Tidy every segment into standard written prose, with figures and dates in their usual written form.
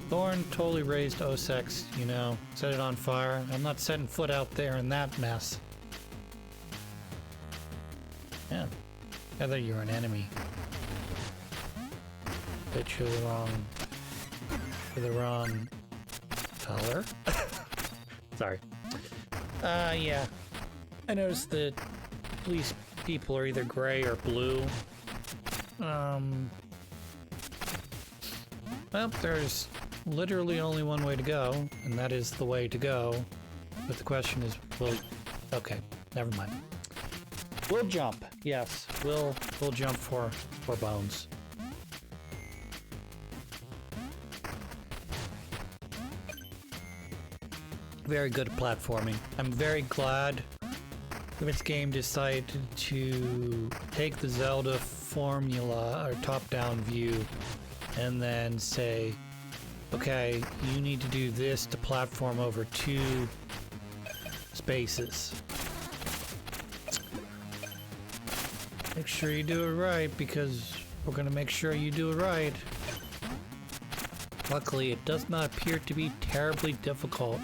Thorn totally raised Osex, you know, set it on fire. I'm not setting foot out there in that mess. Yeah, I thought you were an enemy. Bet you're the wrong color. Sorry. Yeah. I noticed that police people are either gray or blue. Well, there's literally only one way to go, and that is the way to go. But the question is, okay, never mind. We'll jump. Yes, we'll jump for bones. Very good at platforming. I'm very glad this game decided to take the Zelda formula or top-down view and then say, okay, you need to do this to platform over 2 spaces. Make sure you do it right, because we're gonna make sure you do it right. Luckily, it does not appear to be terribly difficult.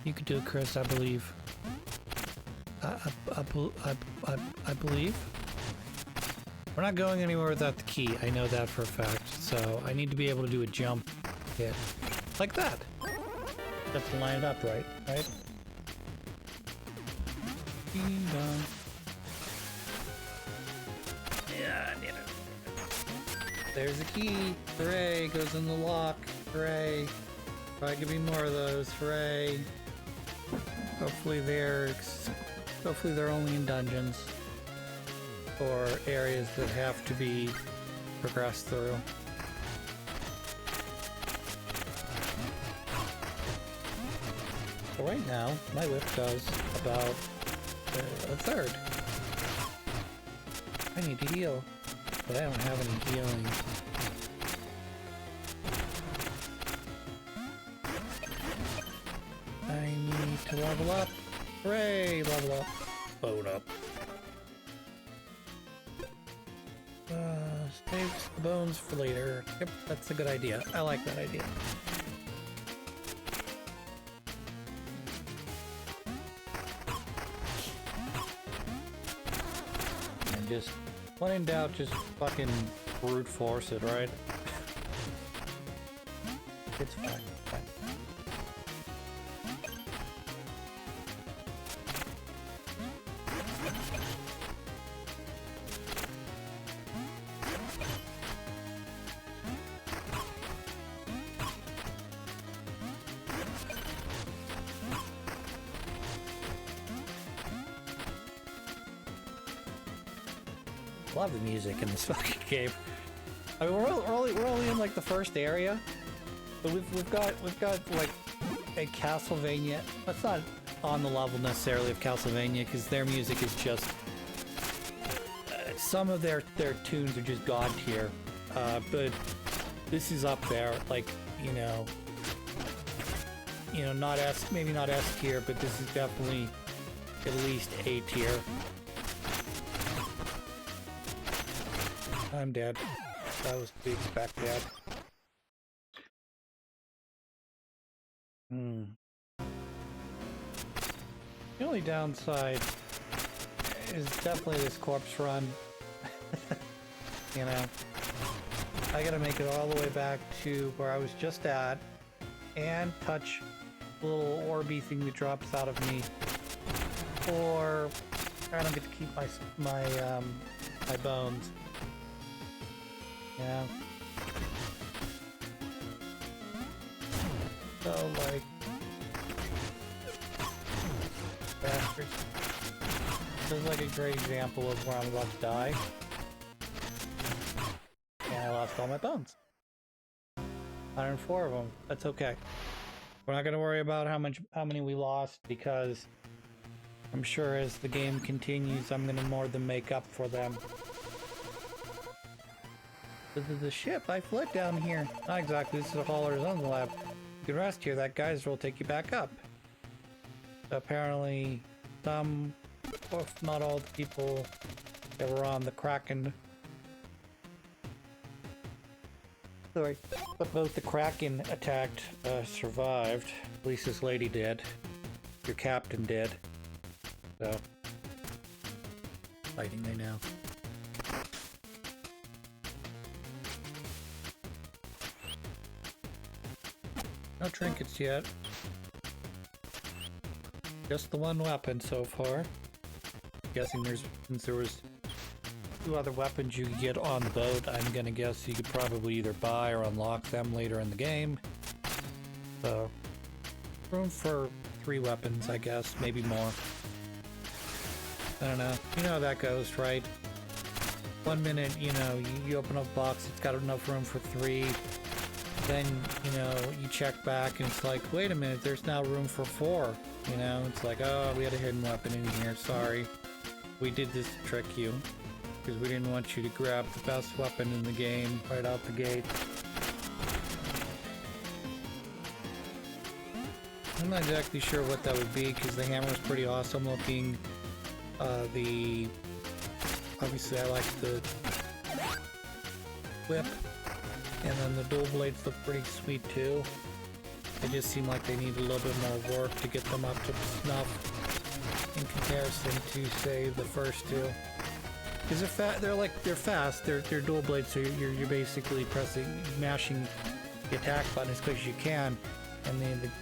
You could do it, Chris, I believe. I believe. We're not going anywhere without the key. I know that for a fact. So I need to be able to do a jump hit like that. That's to line it up right, right? Yeah, I need it. There's the key. Hooray! Goes in the lock. Hooray! Probably give me more of those. Hooray! Hopefully they're only in dungeons or areas that have to be progressed through. So right now, my whip does about a third. I need to heal, but I don't have any healing. I need to level up. Hooray! Level up. Load up. Saves the bones for later. Yep, that's a good idea. I like that idea. And just, when in doubt, just fucking brute force it, right? It's fine. Fine. Love the music in this fucking game. I mean, we're only in like the first area, but we've got like a Castlevania. That's not on the level necessarily of Castlevania, because their music is just some of their tunes are just god tier, but this is up there. Like, you know, not maybe not S tier, but this is definitely at least A tier. I'm dead. That was to be expected. The only downside is definitely this corpse run. You know, I gotta make it all the way back to where I was just at and touch the little orby thing that drops out of me, or I don't get to keep my bones. Yeah. So, like, bastards. This is like a great example of where I'm about to die. And I lost all my bones. 104 of them. That's okay. We're not gonna worry about how many we lost, because I'm sure as the game continues, I'm gonna more than make up for them. This is a ship. I float down here. Not exactly. This is a Hollowers lab. You can rest here. That geyser will take you back up. Apparently, some, if not all, the people that were on the Kraken Sorry. But both the Kraken attacked survived. At least this lady did. Your captain did. So. Fighting they now. No trinkets yet. Just the one weapon so far. Guessing since there was 2 other weapons you could get on the boat, I'm gonna guess you could probably either buy or unlock them later in the game. So, room for 3 weapons, I guess, maybe more. I don't know. You know how that goes, right? 1 minute, you know, you open up a box, it's got enough room for 3. Then, you know, you check back and it's like, wait a minute, there's now room for 4. You know, it's like, oh, we had a hidden weapon in here, sorry. We did this to trick you. Because we didn't want you to grab the best weapon in the game right out the gate. I'm not exactly sure what that would be, because the hammer is pretty awesome looking. Obviously I like the whip. And then the dual blades look pretty sweet too. They just seem like they need a little bit more work to get them up to snuff in comparison to, say, the first 2. Because they're fast. They're dual blades, so you're basically mashing the attack button as quick as you can, and then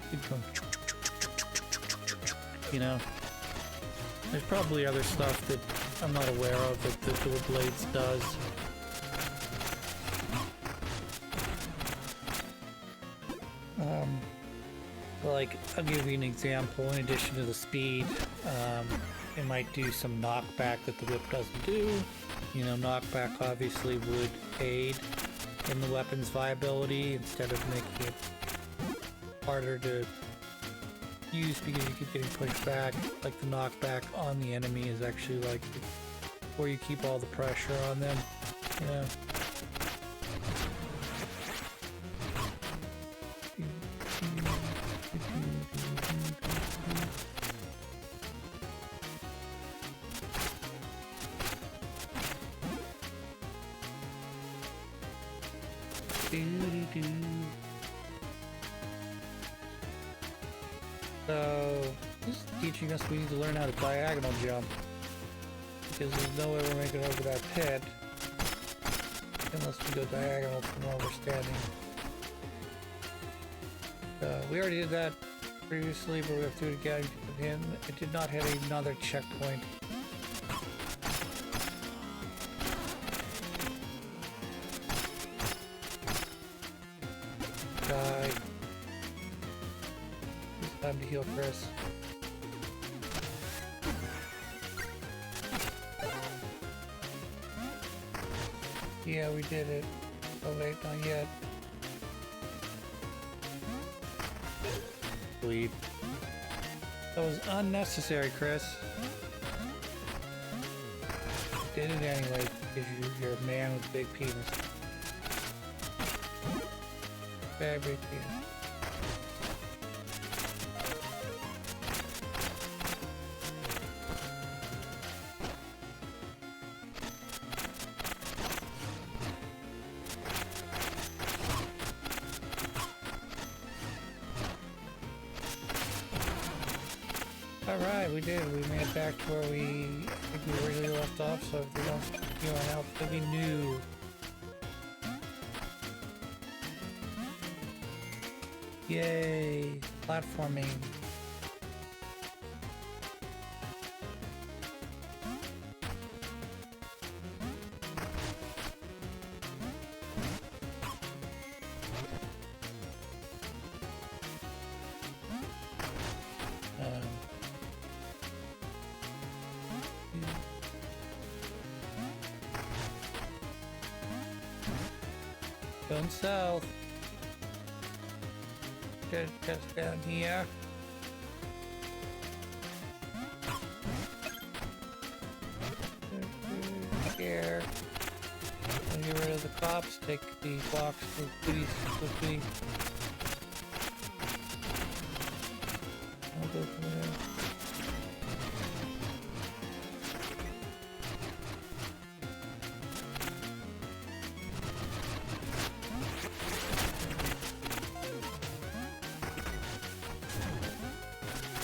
you know. There's probably other stuff that I'm not aware of that the dual blades does. Like, I'll give you an example. In addition to the speed, it might do some knockback that the whip doesn't do. You know, knockback obviously would aid in the weapon's viability instead of making it harder to use because you keep getting pushed back. Like, the knockback on the enemy is actually like where you keep all the pressure on them. You know. So, this is teaching us we need to learn how to diagonal jump. Because there's no way we're making it over that pit unless we go diagonal from where we're standing. We already did that previously, but we have to do it again. It did not hit another checkpoint. Die. It's time to heal Chris. Yeah, we did it. Oh wait, not yet. Bleed. That was unnecessary, Chris. You did it anyway because you're a man with a big penis. Very big penis. Alright, we did. We made it back to where we originally left off, so if we don't heal our health, it'll be new. Yay! Platforming. Going south. Just down here. Here. Get rid of the cops. Take the box with goodies quickly. I'll go from there.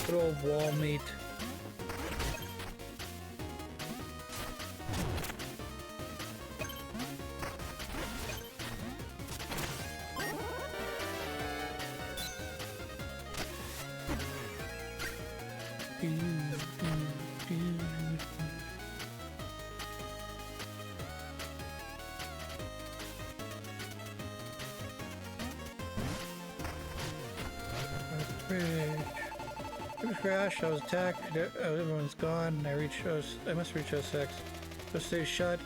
Good old wall meat. Crash, I was attacked, everyone's gone, I must reach 06. So stay shut,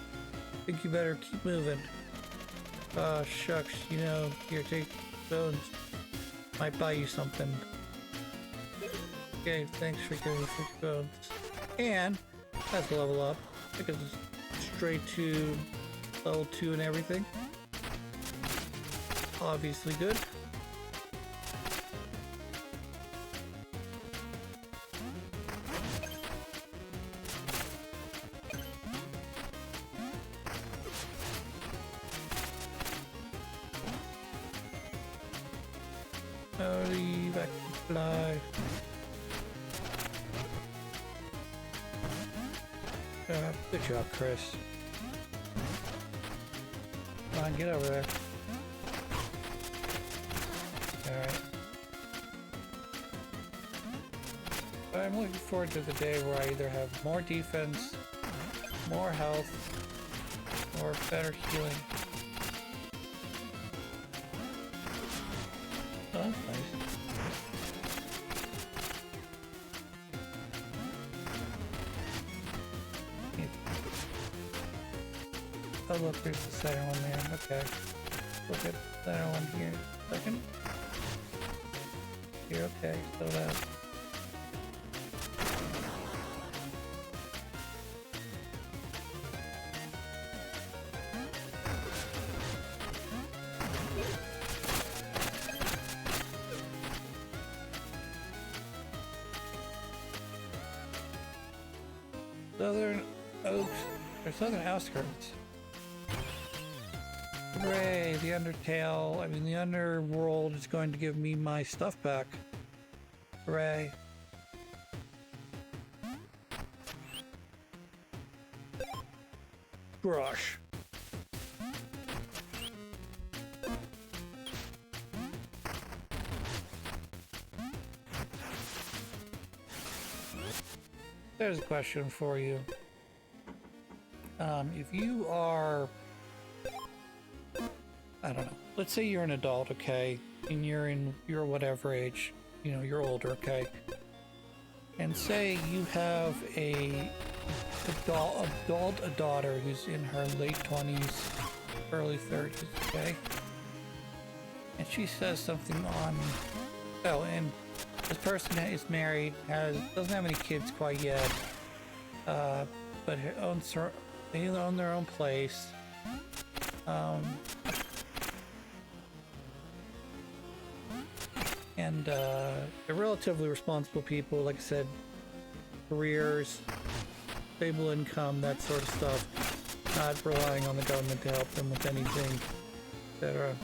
think you better keep moving. Ah, shucks, you know, here, take bones. Might buy you something. Okay, thanks for giving me 50 bones. And, that's a level up. I can straight to level 2 and everything. Obviously good. Hurry back to fly. Good job, Chris. Come on, get over there. Alright. But I'm looking forward to the day where I either have more defense, more health, or better healing. Oh, that's nice. Oh look, there's the center one there. Okay. Look at the center one here. Second. Here, okay. So that. Southern Oaks, or Southern Outskirts. Hooray, the the underworld is going to give me my stuff back. Hooray. Brush. There's a question for you. If you are, I don't know, let's say you're an adult, okay, and you're whatever age, you know, you're older, okay, and say you have a daughter who's in her late 20s, early 30s, okay, and she says something on, oh, and this person is married, doesn't have any kids quite yet, but they own their own place. And they're relatively responsible people, like I said, careers, stable income, that sort of stuff, not relying on the government to help them with anything, etc.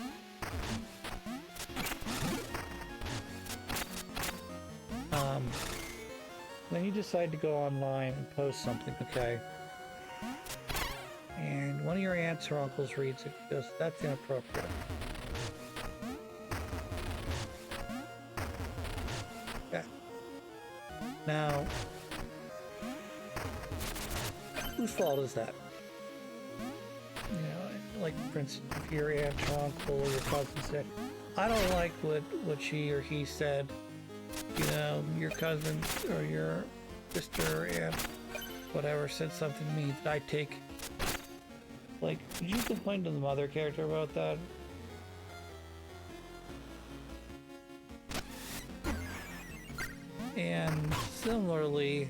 Then you decide to go online and post something, okay? And one of your aunts or uncles reads it and goes, that's inappropriate. Okay. Now, whose fault is that? You know, like for instance, if your aunt or uncle or your cousin said, I don't like what she or he said, you know, your cousin or your sister or aunt, whatever, said something to me that I take. Like, did you complain to the mother character about that? And similarly,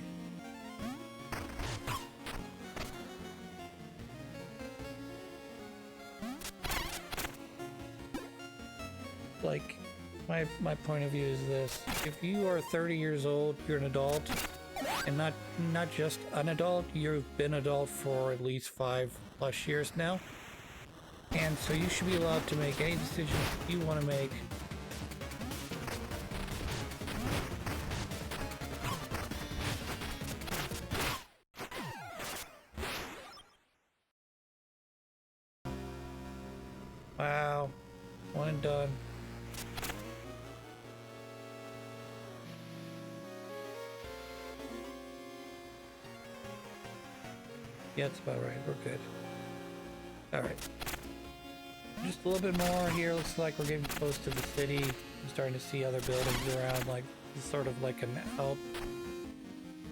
like, my point of view is this: if you are 30 years old, you're an adult, and not just an adult, you've been adult for at least 5+ years now, and so you should be allowed to make any decisions you want to make. One and done. Yeah, that's about right. We're good. Alright. Just a little bit more here. Looks like we're getting close to the city. I'm starting to see other buildings around, like sort of like an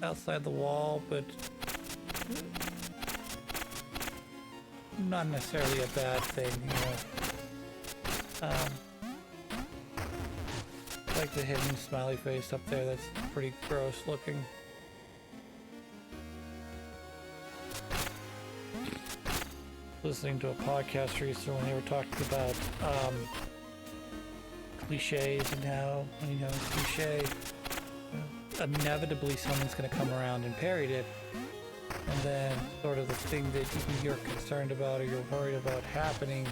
outside the wall, but not necessarily a bad thing, you know. Like the hidden smiley face up there, that's pretty gross looking. Listening to a podcast recently when they were talking about cliches and how, you know, cliche, inevitably someone's going to come around and parrot it, and then sort of the thing that you're concerned about or you're worried about happening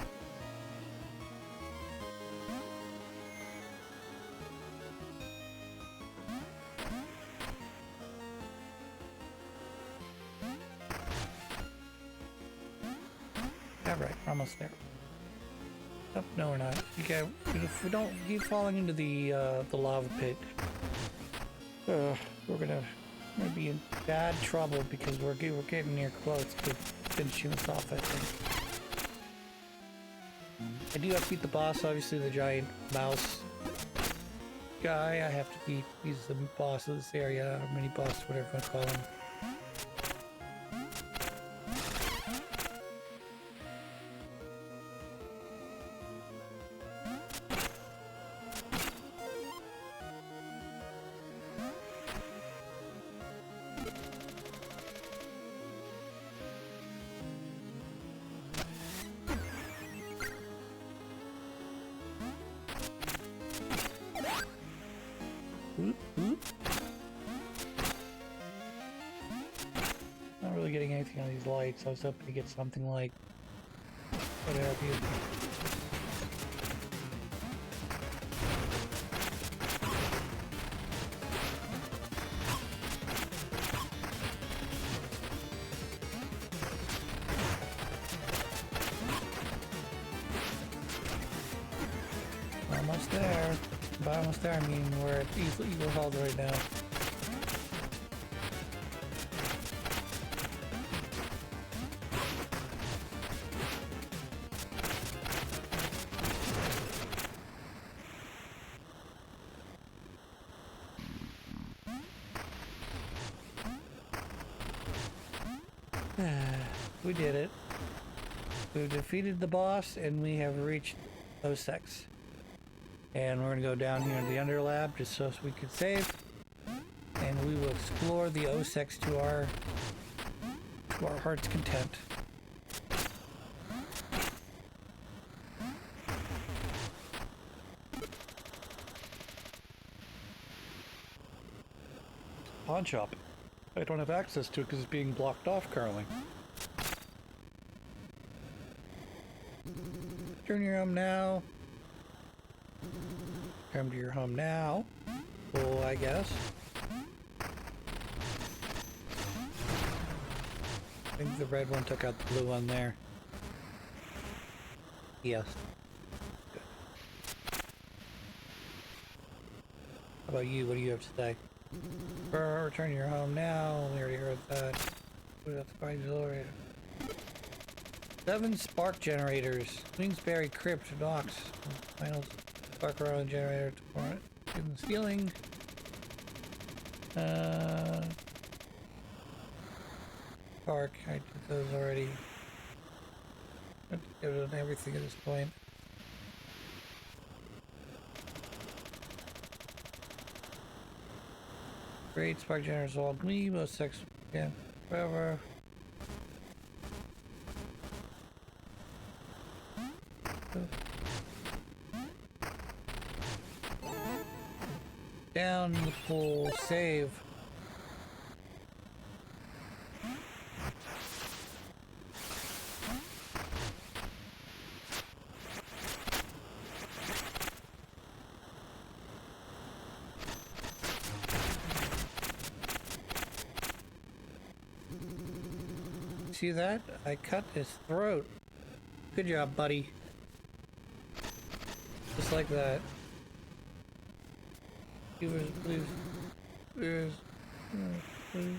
right, we're almost there. Oh, no, we're not. Okay, if we don't keep falling into the lava pit, we're gonna be in bad trouble because we're getting near close to finishing this off, I think. I do have to beat the boss, obviously the giant mouse guy. I have to beat, he's the boss of this area, or mini boss, whatever you want to call him. Not really getting anything on these lights. I was hoping to get something like whatever. Almost there. By almost there, I mean we're at easily held right now. We did it. We've defeated the boss and we have reached Outskirts. And we're going to go down here in the Underlab just so we can save. And we will explore the Outskirts to our heart's content. Pawn shop. I don't have access to it because it's being blocked off currently. Turn your home now. Come to your home now. Cool, I guess. I think the red one took out the blue one there. Yes. Good. How about you? What do you have to say? Return to your home now. We already heard that. We have to find the accelerator. 7 spark generators. Queensberry Crypt, Knox. Final spark around generator to form it. In the ceiling. Spark. I did those already. I've done everything at this point. Great spark generators all me, most sex, yeah, forever. Down the pool, save. See that? I cut his throat. Good job, buddy. just like that. Viewers, please. Viewers, please.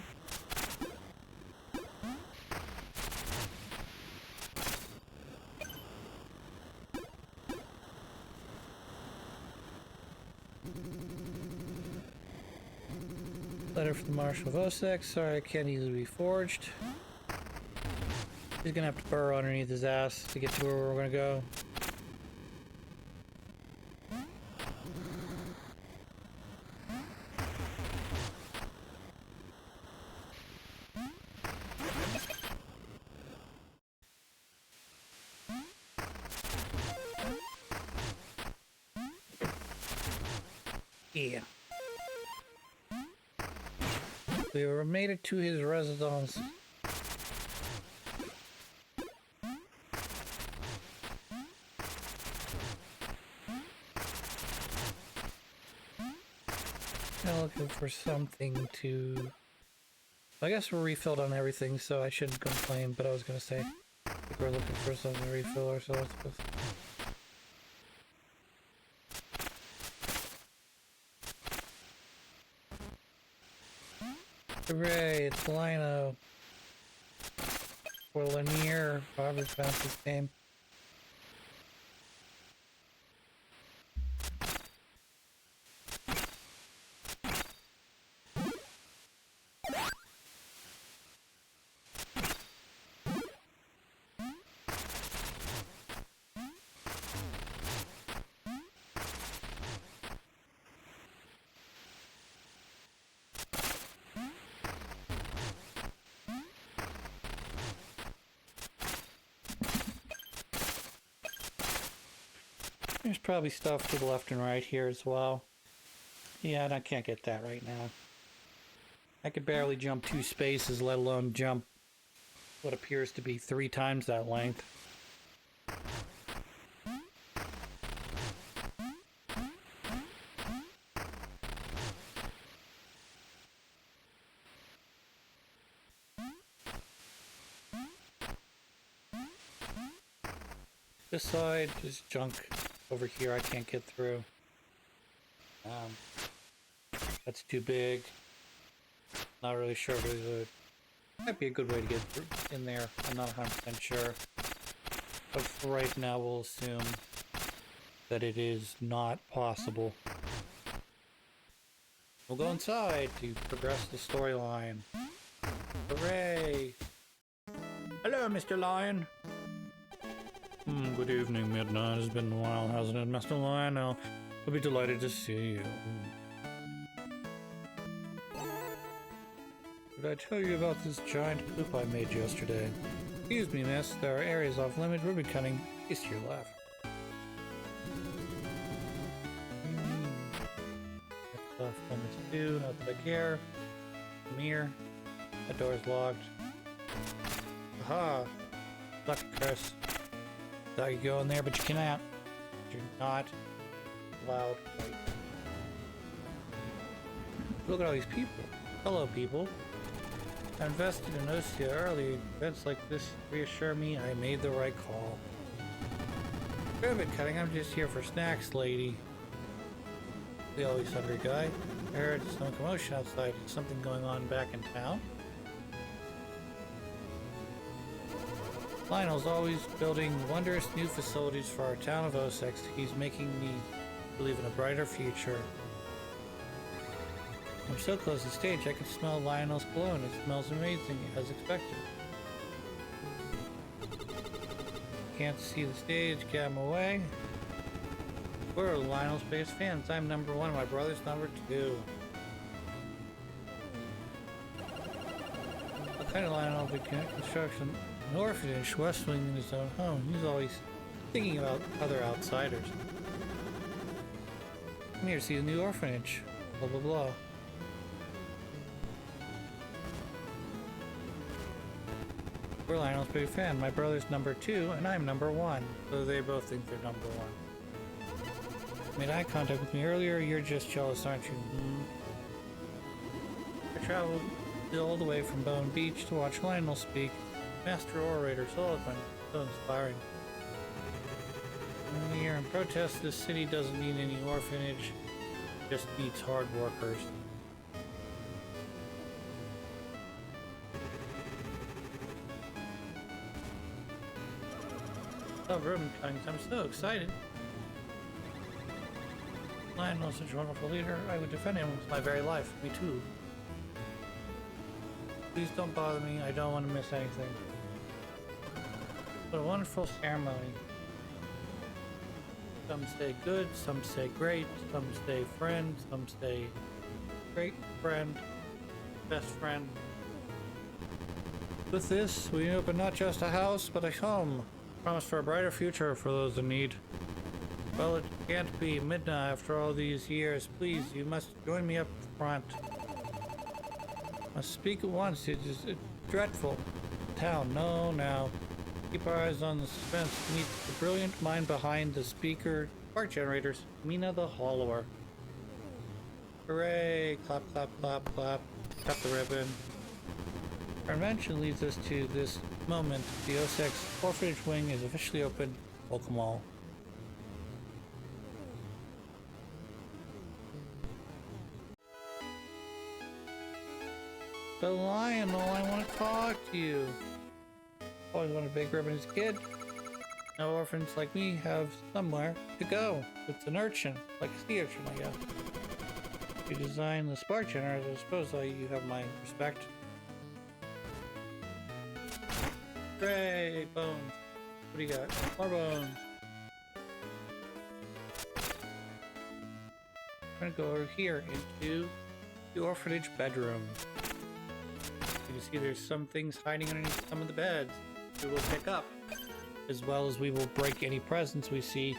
Letter from the Marshal of Ossex. Sorry, I can't easily be forged. He's gonna have to burrow underneath his ass to get to where we're gonna go. Yeah. We were made it to his residence. Now looking for something to... I guess we're refilled on everything, so I shouldn't complain, but I was gonna say, I think we're looking for something to refill ourselves with. Hooray, it's Lino. Or Lanier, however you pronounce his name. There's probably stuff to the left and right here as well. Yeah, and I can't get that right now. I could barely jump 2 spaces, let alone jump what appears to be 3 times that length. This side is junk over here I can't get through. That's too big. Not really sure if it might be a good way to get through in there. I'm not 100% sure. But for right now, we'll assume that it is not possible. We'll go inside to progress the storyline. Hooray! Hello, Mr. Lion. Good evening, Midnight. It's been a while, hasn't it, Mr. Lion? I'll be delighted to see you. Did I tell you about this giant poop I made yesterday? Excuse me, miss. There are areas off limit. Ruby cutting. East to your left. That's off limits too. Not that I care. Come here. That door's locked. Aha! Lucky Chris. Thought you could go in there, but you cannot. You're not allowed. Wait. Look at all these people. Hello, people. I invested in Ostia early. Events like this reassure me I made the right call. Ribbon cutting, I'm just here for snacks, lady. The always hungry guy. I heard some commotion outside. Is something going on back in town? Lionel's always building wondrous new facilities for our town of Ossex. He's making me believe in a brighter future. I'm so close to the stage, I can smell Lionel's cologne. It smells amazing, as expected. Can't see the stage, get him away. We're Lionel's biggest fans. I'm number 1, my brother's number 2. What kind of Lionel began construction? An orphanage, Westwing in his own home. He's always thinking about other outsiders. I'm here to see the new orphanage. Blah blah blah. We're Lionel's big fan. My brother's number 2 and I'm number 1. So they both think they're number 1. Made eye contact with me earlier. You're just jealous, aren't you? I traveled all the way from Bone Beach to watch Lionel speak. Master orator, so eloquent, so inspiring. Here in protest, this city doesn't need any orphanage, just needs hard workers. Oh, ribbon cuttings, I'm so excited. Lionel's such a wonderful leader. I would defend him with my very life. Me too. Please don't bother me. I don't want to miss anything. What a wonderful ceremony. Some say good, some say great, some say friend, some say great friend, best friend. With this, we open not just a house, but a home. Promise for a brighter future for those in need. Well, it can't be midnight after all these years. Please, you must join me up front. Must speak at once. It's dreadful. Town, no, now. Keep our eyes on the suspense. Meet the brilliant mind behind the speaker spark generators, Mina the Hollower. Hooray! Clap, clap, clap, clap. Cut the ribbon. Our invention leads us to this moment. The OSX orphanage wing is officially open. Welcome all. But Lionel, I want to talk to you. Always wanted a big ribbon as a kid. Now orphans like me have somewhere to go. It's an urchin, like a sea urchin, I guess. You designed the spark generator. I suppose you have my respect. Great bones. What do you got? More bones. I'm gonna go over here into the orphanage bedroom. You can see there's some things hiding underneath some of the beds we will pick up, as well as we will break any presents we see,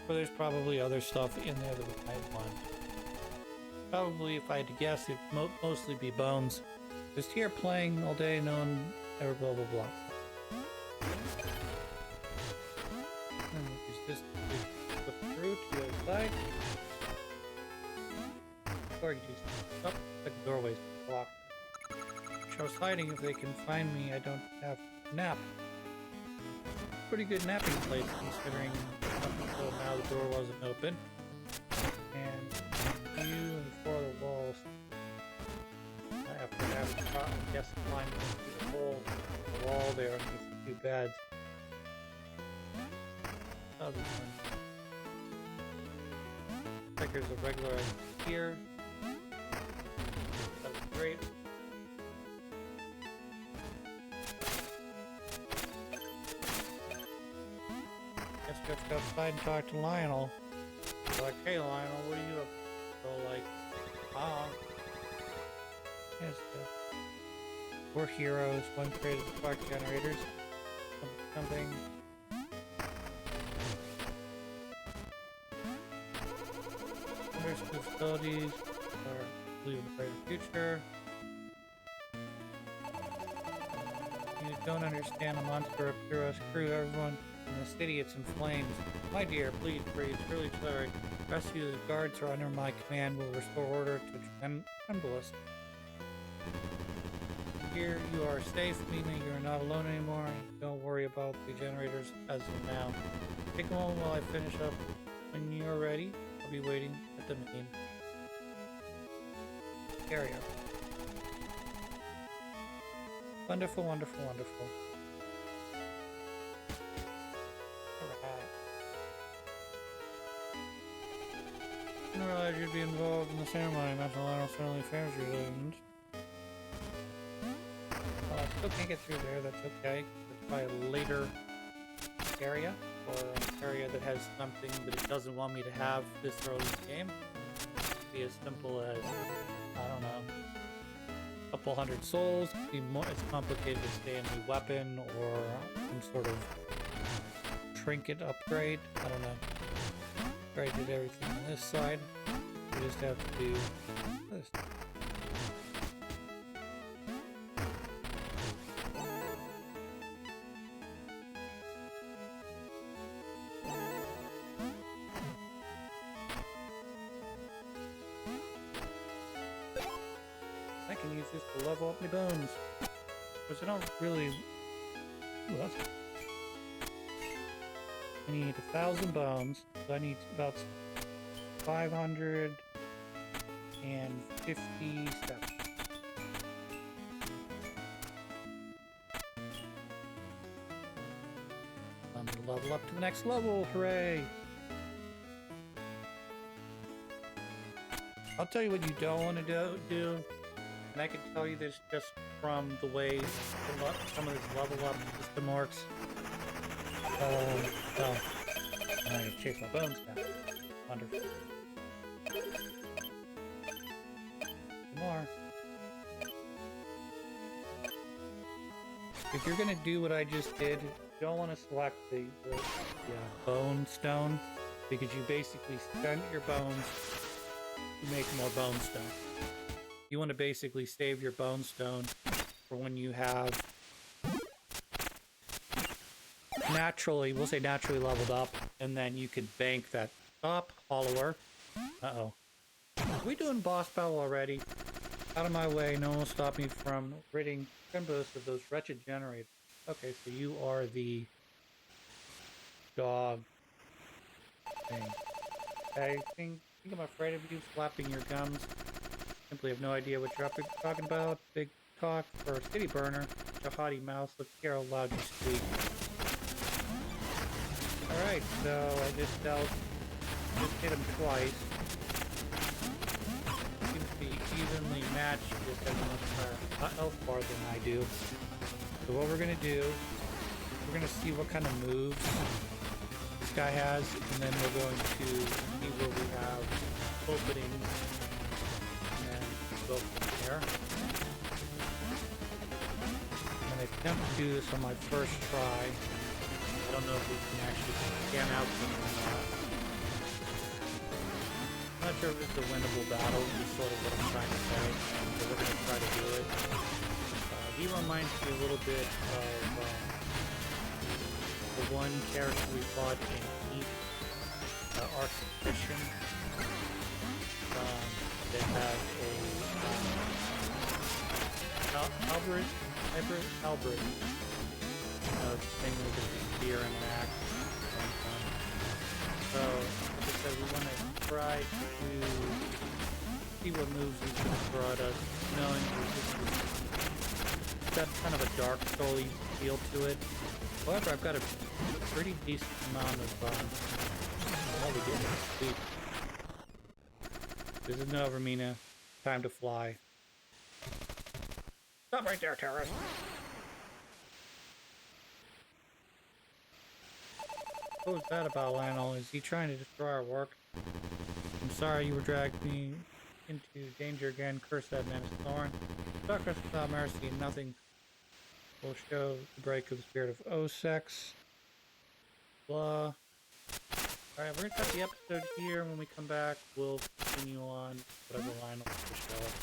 but there's probably other stuff in there that we might want. Probably, if I had to guess, it'd mostly be bones. Just here playing all day, no one ever blah blah blah. And we use this to flip through to the other side. Or you can use this up, like the doorway's blocked. I was hiding. If they can find me, I don't have to nap. Pretty good napping place considering up until now the door wasn't open. And you and four of the walls. After having I guess climbed into the hole in the wall there underneath the two beds. Other one. Like there's a regular item here. That's great. Guess we have to go outside and talk to Lionel. Like, hey Lionel, what are you up to? So like, yes, we're heroes. One created the spark generators. Something. Understood facilities are believe in a brighter future. You don't understand a monster of heroes crew. Everyone in the city, it's in flames. My dear, please breathe. Really sorry. Rescue the guards are under my command. Will restore order to Tremblous. Here you are safe, Mina. You're not alone anymore. Don't worry about the generators as of now. Take a moment while I finish up. When you're ready, I'll be waiting at the main area. Wonderful, wonderful, wonderful. I didn't realize you'd be involved in the ceremony. Imagine Lionel certainly favors your legend. I still can't get through there, that's okay. It's by a later area, or an area that has something that it doesn't want me to have this early in the game. It could be as simple as, I don't know, a couple hundred souls. It could be more, it's complicated to stay a new weapon, or some sort of trinket upgrade. I don't know. I did everything on this side. We just have to do this. I can use this to level up my bones. Because I don't really... Ooh, that's... I need 1,000 bones. So I need about 550 steps. I'm gonna level up to the next level. Hooray! I'll tell you what you don't want to do, and I can tell you this just from the way some of this level up system works. Well, I'm gonna chase my bones down. Wonderful. More. If you're gonna do what I just did, you don't want to select the bone stone, because you basically spend your bones to make more bone stone. You want to basically save your bone stone for when you have we'll say naturally leveled up, and then you could bank that. Stop, Hollower. Uh-oh. Are we doing boss battle already? Out of my way, no one will stop me from ridding Crimbos of those wretched generators. Okay, so you are the dog thing. I think I'm afraid of you flapping your gums. Simply have no idea what you're talking about. Big talk for a city burner. Such a haughty mouse. Let's hear how loud you squeak. Alright, so I just hit him twice. Seems to be evenly matched, just has a much health bar than I do. So what we're gonna do, we're gonna see what kind of moves this guy has, and then we're going to see where we have openings, and then go from there. I'm gonna attempt to do this on my first try. I don't know if we can actually scan out them or not. I'm not sure if it's a winnable battle, is sort of what I'm trying to say. So we're going to try to do it. He reminds me a little bit of the one character we fought in Heat, Archbishop, that has a Albert. Thing with the spear and an axe. So, like I said, we want to try to see what moves he can throw at us, knowing it's got kind of a dark soul-y feel to it. However, I've got a pretty decent amount of all we get is speed. This isn't over, Mina. Time to fly. Stop right there, terrorist! What was that about, Lionel? Is he trying to destroy our work? I'm sorry you were dragged me into danger again. Curse that man is thorn. Darkness without mercy, and nothing will show the break of the spirit of O-Sex. Blah. Alright, we're gonna cut the episode here. When we come back, we'll continue on whatever Lionel will show us.